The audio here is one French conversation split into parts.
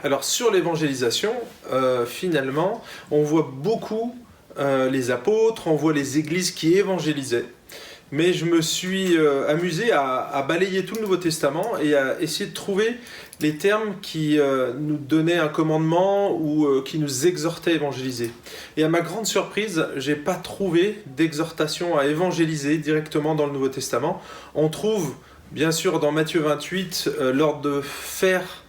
Alors sur l'évangélisation, finalement, on voit beaucoup les apôtres, on voit les églises qui évangélisaient. Mais je me suis amusé à balayer tout le Nouveau Testament et à essayer de trouver les termes qui nous donnaient un commandement ou qui nous exhortaient à évangéliser. Et à ma grande surprise, j'ai pas trouvé d'exhortation à évangéliser directement dans le Nouveau Testament. On trouve, bien sûr, dans Matthieu 28, l'ordre de faire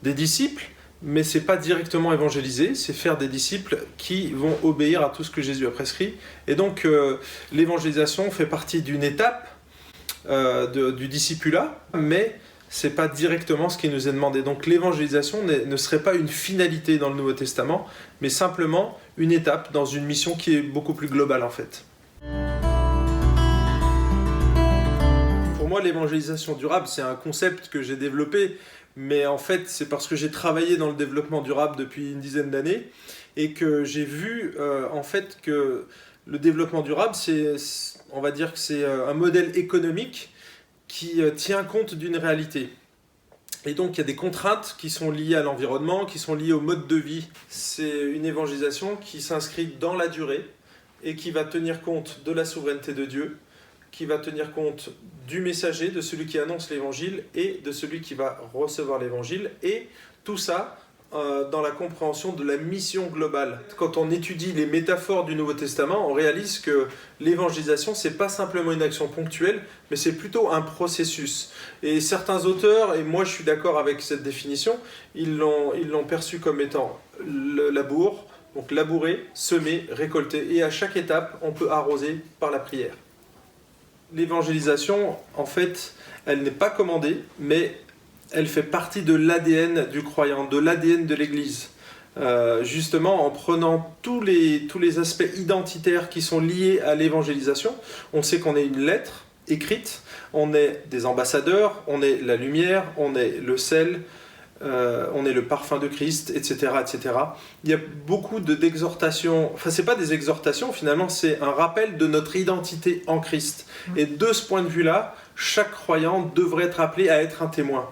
des disciples, mais c'est pas directement évangéliser, c'est faire des disciples qui vont obéir à tout ce que Jésus a prescrit. Et donc l'évangélisation fait partie d'une étape du discipulat, mais c'est pas directement ce qui nous est demandé. Donc l'évangélisation ne serait pas une finalité dans le Nouveau Testament, mais simplement une étape dans une mission qui est beaucoup plus globale en fait. Pour moi, l'évangélisation durable, c'est un concept que j'ai développé, mais en fait, c'est parce que j'ai travaillé dans le développement durable depuis une dizaine d'années et que j'ai vu en fait que le développement durable, on va dire que c'est un modèle économique qui tient compte d'une réalité. Et donc, il y a des contraintes qui sont liées à l'environnement, qui sont liées au mode de vie. C'est une évangélisation qui s'inscrit dans la durée et qui va tenir compte de la souveraineté de Dieu, qui va tenir compte du messager, de celui qui annonce l'évangile et de celui qui va recevoir l'évangile, et tout ça dans la compréhension de la mission globale. Quand on étudie les métaphores du Nouveau Testament, on réalise que l'évangélisation, c'est pas simplement une action ponctuelle, mais c'est plutôt un processus. Et certains auteurs, et moi je suis d'accord avec cette définition, ils l'ont perçu comme étant le labour, donc labourer, semer, récolter, et à chaque étape, on peut arroser par la prière. L'évangélisation, en fait, elle n'est pas commandée, mais elle fait partie de l'ADN du croyant, de l'ADN de l'Église. Justement, en prenant tous les aspects identitaires qui sont liés à l'évangélisation, on sait qu'on est une lettre écrite, on est des ambassadeurs, on est la lumière, on est le sel, on est le parfum de Christ, etc., etc. Il y a beaucoup d'exhortations, enfin c'est pas des exhortations finalement, c'est un rappel de notre identité en Christ. Et de ce point de vue-là, chaque croyant devrait être appelé à être un témoin.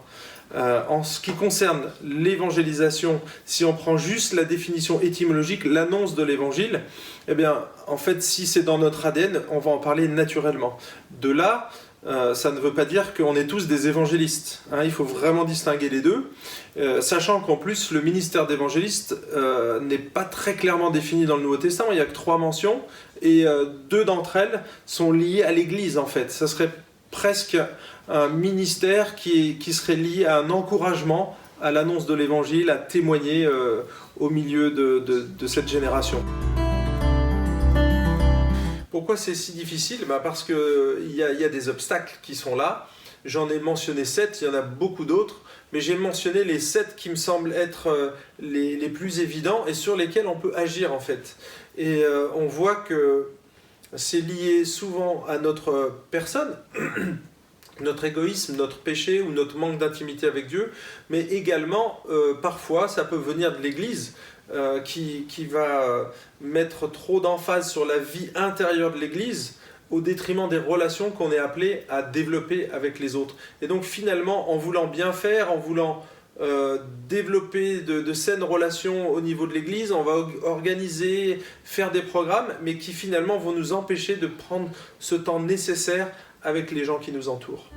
En ce qui concerne l'évangélisation, si on prend juste la définition étymologique, l'annonce de l'évangile, eh bien, en fait, si c'est dans notre ADN, on va en parler naturellement. De là, ça ne veut pas dire qu'on est tous des évangélistes. Il faut vraiment distinguer les deux, sachant qu'en plus, le ministère d'évangéliste n'est pas très clairement défini dans le Nouveau Testament. Il n'y a que 3 mentions, et 2 d'entre elles sont liées à l'Église, en fait. Ça serait presque un ministère qui serait lié à un encouragement à l'annonce de l'évangile, à témoigner au milieu de cette génération. Pourquoi c'est si difficile ? Parce qu'il y a des obstacles qui sont là. J'en ai mentionné 7, il y en a beaucoup d'autres, mais j'ai mentionné les 7 qui me semblent être les plus évidents et sur lesquels on peut agir en fait. Et on voit que c'est lié souvent à notre personne, notre égoïsme, notre péché ou notre manque d'intimité avec Dieu, mais également, parfois, ça peut venir de l'Église qui va mettre trop d'emphase sur la vie intérieure de l'Église au détriment des relations qu'on est appelé à développer avec les autres. Et donc finalement, en voulant bien faire, en voulant développer de saines relations au niveau de l'Église, on va organiser, faire des programmes, mais qui finalement vont nous empêcher de prendre ce temps nécessaire avec les gens qui nous entourent.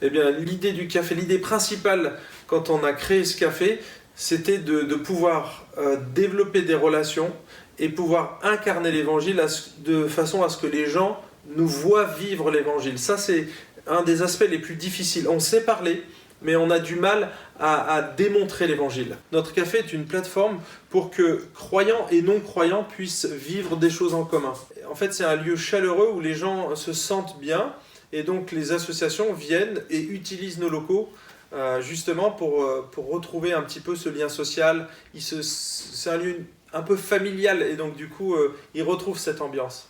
Eh bien, l'idée du café, l'idée principale quand on a créé ce café, c'était de pouvoir développer des relations et pouvoir incarner l'évangile de façon à ce que les gens nous voient vivre l'évangile. Ça, c'est un des aspects les plus difficiles. On sait parler, mais on a du mal à démontrer l'évangile. Notre café est une plateforme pour que croyants et non-croyants puissent vivre des choses en commun. En fait, c'est un lieu chaleureux où les gens se sentent bien, et donc les associations viennent et utilisent nos locaux justement pour retrouver un petit peu ce lien social. C'est un lieu un peu familial, et donc du coup, ils retrouvent cette ambiance.